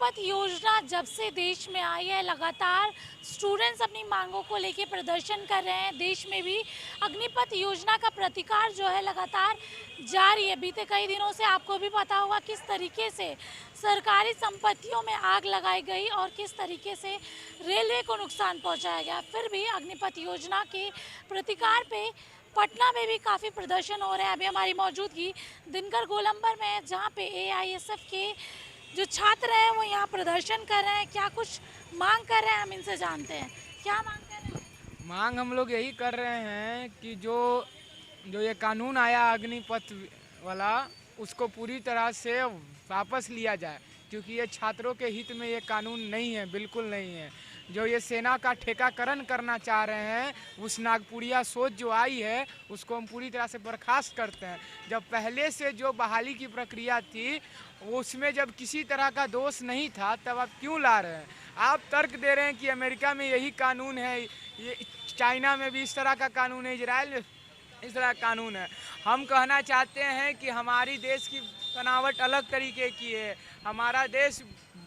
अग्निपथ योजना जब से देश में आई है, लगातार स्टूडेंट्स अपनी मांगों को लेके प्रदर्शन कर रहे हैं। देश में भी अग्निपथ योजना का प्रतिकार जो है लगातार जारी है। बीते कई दिनों से आपको भी पता होगा किस तरीके से सरकारी संपत्तियों में आग लगाई गई और किस तरीके से रेलवे को नुकसान पहुंचाया गया। फिर भी अग्निपथ योजना के प्रतिकार पे पटना में भी काफ़ी प्रदर्शन हो रहे हैं। अभी हमारी मौजूदगी दिनकर गोलंबर में है, जहाँ पे एआईएसएफ के जो छात्र हैं वो यहाँ प्रदर्शन कर रहे हैं। क्या कुछ मांग कर रहे हैं, हम इनसे जानते हैं। क्या मांग कर रहे हैं? मांग हम लोग यही कर रहे हैं कि जो जो ये कानून आया अग्निपथ वाला, उसको पूरी तरह से वापस लिया जाए, क्योंकि ये छात्रों के हित में ये कानून नहीं है, बिल्कुल नहीं है। जो ये सेना का ठेकाकरण करना चाह रहे हैं, उस नागपुरिया सोच जो आई है, उसको हम पूरी तरह से बर्खास्त करते हैं। जब पहले से जो बहाली की प्रक्रिया थी, उसमें जब किसी तरह का दोष नहीं था, तब आप क्यों ला रहे हैं? आप तर्क दे रहे हैं कि अमेरिका में यही कानून है, ये चाइना में भी इस तरह का कानून है, इजराइल में इस तरह का कानून है। हम कहना चाहते हैं कि हमारी देश की बनावट अलग तरीके की है। हमारा देश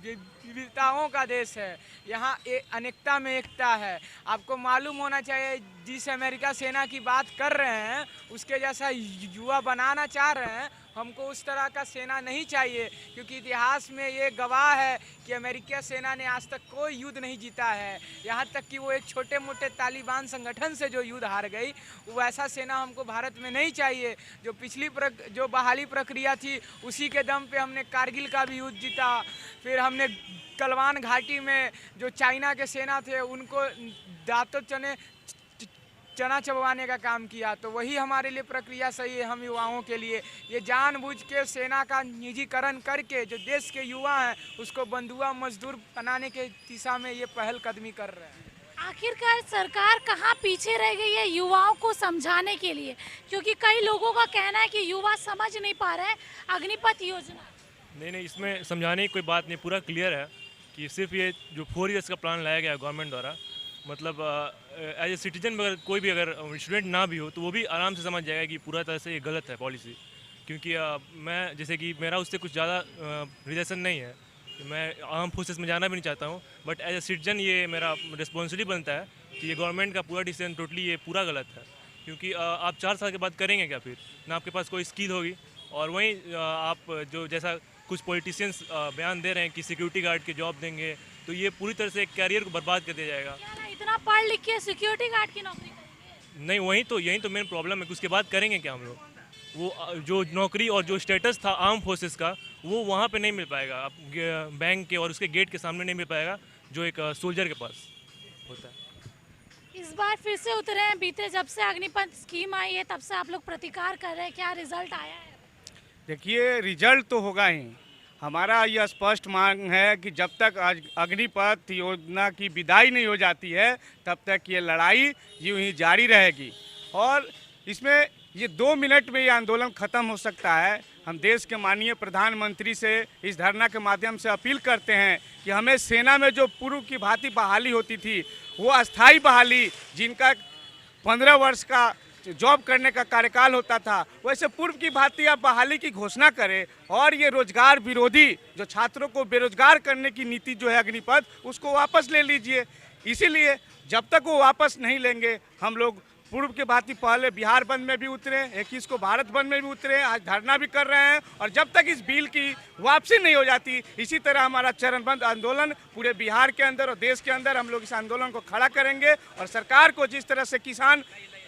विविधताओं का देश है, यहाँ अनेकता में एकता है। आपको मालूम होना चाहिए, जिस अमेरिका सेना की बात कर रहे हैं, उसके जैसा युवा बनाना चाह रहे हैं। हमको उस तरह का सेना नहीं चाहिए, क्योंकि इतिहास में ये गवाह है कि अमेरिकी सेना ने आज तक कोई युद्ध नहीं जीता है। यहाँ तक कि वो एक छोटे मोटे तालिबान संगठन से जो युद्ध हार गई, वैसा सेना हमको भारत में नहीं चाहिए। जो पिछली जो बहाली प्रक्रिया थी, उसी के दम पे हमने कारगिल का भी युद्ध जीता। फिर हमने गलवान घाटी में जो चाइना के सेना थे, उनको दांतों चना चबवाने का काम किया। तो वही हमारे लिए प्रक्रिया सही है। हम युवाओं के लिए ये जानबूझ के सेना का निजीकरण करके जो देश के युवा हैं, उसको बंधुआ मजदूर बनाने के दिशा में ये पहल कदमी कर रहे हैं। आखिरकार सरकार कहाँ पीछे रह गई है युवाओं को समझाने के लिए? क्योंकि कई लोगों का कहना है कि युवा समझ नहीं पा रहे हैं अग्निपथ योजना। नहीं, इसमें समझाने की कोई बात नहीं, पूरा क्लियर है कि सिर्फ ये जो 4 इयर्स का प्लान लाया गया गवर्नमेंट द्वारा, मतलब एज ए सिटीजन अगर कोई भी अगर स्टूडेंट ना भी हो, तो वो भी आराम से समझ जाएगा कि पूरा तरह से ये गलत है पॉलिसी। क्योंकि मैं जैसे कि मेरा उससे कुछ ज़्यादा रिलेशन नहीं है, मैं आर्म फोर्सेस में जाना भी नहीं चाहता हूँ, बट एज ए सिटीजन ये मेरा रिस्पॉन्सिबिलिटी बनता है कि ये गवर्नमेंट का पूरा डिसीजन टोटली ये पूरा गलत है। क्योंकि आप 4 साल के बाद करेंगे क्या? फिर ना आपके पास कोई स्किल होगी, और वहीं आप जो जैसा कुछ पॉलिटिशियंस बयान दे रहे हैं कि सिक्योरिटी गार्ड की जॉब देंगे, तो ये पूरी तरह से एक कैरियर को बर्बाद कर दिया जाएगा। इतना पढ़ लिख के सिक्योरिटी गार्ड की नौकरी करेंगे? नहीं, यही तो मेन प्रॉब्लम है कि उसके बाद करेंगे क्या हम लोग? वो जो नौकरी और जो स्टेटस था आर्म फोर्सेस का, वो वहाँ पे नहीं मिल पाएगा। आप बैंक के और उसके गेट के सामने नहीं मिल पाएगा जो एक सोल्जर के पास होता है। इस बार फिर से उतरे हैं। बीते जब से अग्निपथ स्कीम आई है, तब से आप लोग प्रतिकार कर रहे हैं। क्या रिजल्ट आया है? देखिए, रिजल्ट तो होगा ही। हमारा यह स्पष्ट मांग है कि जब तक अग्निपथ योजना की विदाई नहीं हो जाती है, तब तक ये लड़ाई यूं ही जारी रहेगी। और इसमें ये 2 मिनट में ये आंदोलन ख़त्म हो सकता है। हम देश के माननीय प्रधानमंत्री से इस धरना के माध्यम से अपील करते हैं कि हमें सेना में जो पूर्व की भांति बहाली होती थी, वो अस्थायी बहाली, जिनका 15 वर्ष का जॉब करने का कार्यकाल होता था, वैसे पूर्व की भांति आप बहाली की घोषणा करें। और ये रोजगार विरोधी जो छात्रों को बेरोजगार करने की नीति जो है अग्निपथ, उसको वापस ले लीजिए। इसीलिए जब तक वो वापस नहीं लेंगे, हम लोग पूर्व के भांति पहले बिहार बंद में भी उतरे, 21 को भारत बंद में भी उतरे, आज धरना भी कर रहे हैं। और जब तक इस बिल की वापसी नहीं हो जाती, इसी तरह हमारा चरणबद्ध आंदोलन पूरे बिहार के अंदर और देश के अंदर हम लोग इस आंदोलन को खड़ा करेंगे। और सरकार को जिस तरह से किसान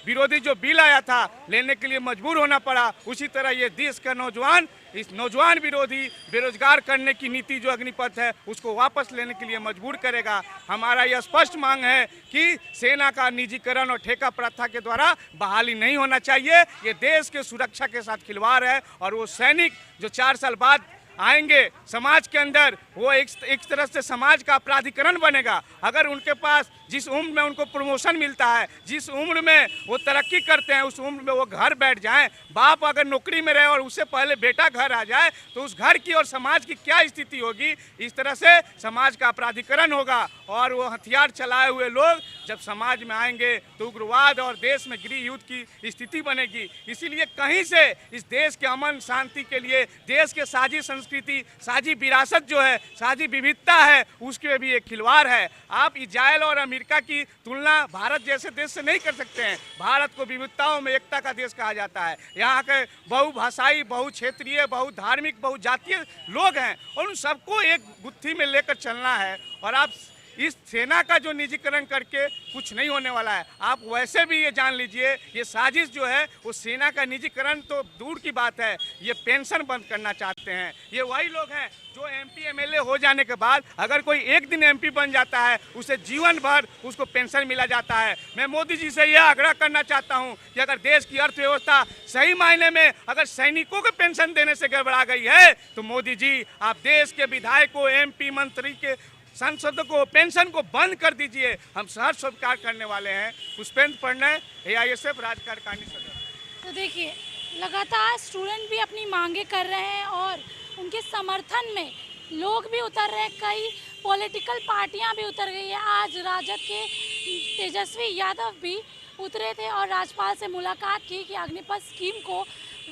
विरोधी जो बिल आया था लेने के लिए मजबूर होना पड़ा, उसी तरह ये देश का नौजवान इस नौजवान विरोधी बेरोजगार करने की नीति जो अग्निपथ है, उसको वापस लेने के लिए मजबूर करेगा। हमारा यह स्पष्ट मांग है कि सेना का निजीकरण और ठेका प्रथा के द्वारा बहाली नहीं होना चाहिए। ये देश के सुरक्षा के साथ खिलवाड़ है। और वो सैनिक जो 4 साल बाद आएंगे समाज के अंदर, वो एक तरह से समाज का अपराधीकरण बनेगा। अगर उनके पास जिस उम्र में उनको प्रमोशन मिलता है, जिस उम्र में वो तरक्की करते हैं, उस उम्र में वो घर बैठ जाएं, बाप अगर नौकरी में रहे और उससे पहले बेटा घर आ जाए, तो उस घर की और समाज की क्या स्थिति होगी? इस तरह से समाज का अपराधीकरण होगा और वो हथियार चलाए हुए लोग जब समाज में आएंगे तो उग्रवाद और देश में गृह युद्ध की स्थिति बनेगी। इसीलिए कहीं से इस देश के अमन शांति के लिए, देश के साझी संस्कृति, साझी विरासत जो है, साझी विविधता है, उसके भी एक खिलवाड़ है। आप इजराइल और अमेरिका की तुलना भारत जैसे देश से नहीं कर सकते हैं। भारत को विविधताओं में एकता का देश कहा जाता है। यहाँ के बहुभाषाई, बहुक्षेत्रीय, बहुधार्मिक, बहुजातीय लोग हैं और उन सबको एक गुत्थी में लेकर चलना है। और आप इस सेना का जो निजीकरण करके कुछ नहीं होने वाला है। आप वैसे भी ये जान लीजिए, ये साजिश जो है वो सेना का निजीकरण तो दूर की बात है, ये पेंशन बंद करना चाहते हैं। ये वही लोग हैं जो एमपी एमएलए हो जाने के बाद अगर कोई एक दिन एमपी बन जाता है, उसे जीवन भर उसको पेंशन मिला जाता है। मैं मोदी जी से यह आग्रह करना चाहता हूं कि अगर देश की अर्थव्यवस्था सही मायने में अगर सैनिकों को पेंशन देने से गड़बड़ा गई है तो मोदी जी आप देश के विधायकों, एमपी, मंत्री के सांसदों को पेंशन को बंद कर दीजिए। हम सहर्ष स्वीकार करने वाले हैं। पुष्पेंद्र प्रणय, AISF राज्य कार्यकारिणी सदस्य। तो देखिए, लगातार स्टूडेंट भी अपनी मांगे कर रहे हैं और उनके समर्थन में लोग भी उतर रहे हैं। कई पॉलिटिकल पार्टियां भी उतर गई है। आज राजद के तेजस्वी यादव भी उतरे थे और राज्यपाल से मुलाकात की कि अग्निपथ स्कीम को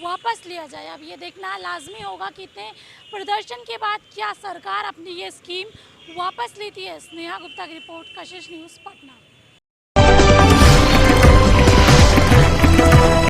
वापस लिया जाए। अब ये देखना लाजमी होगा कि इतने प्रदर्शन के बाद क्या सरकार अपनी ये स्कीम वापस लेती है। स्नेहा गुप्ता की रिपोर्ट, कशिश न्यूज़, पटना।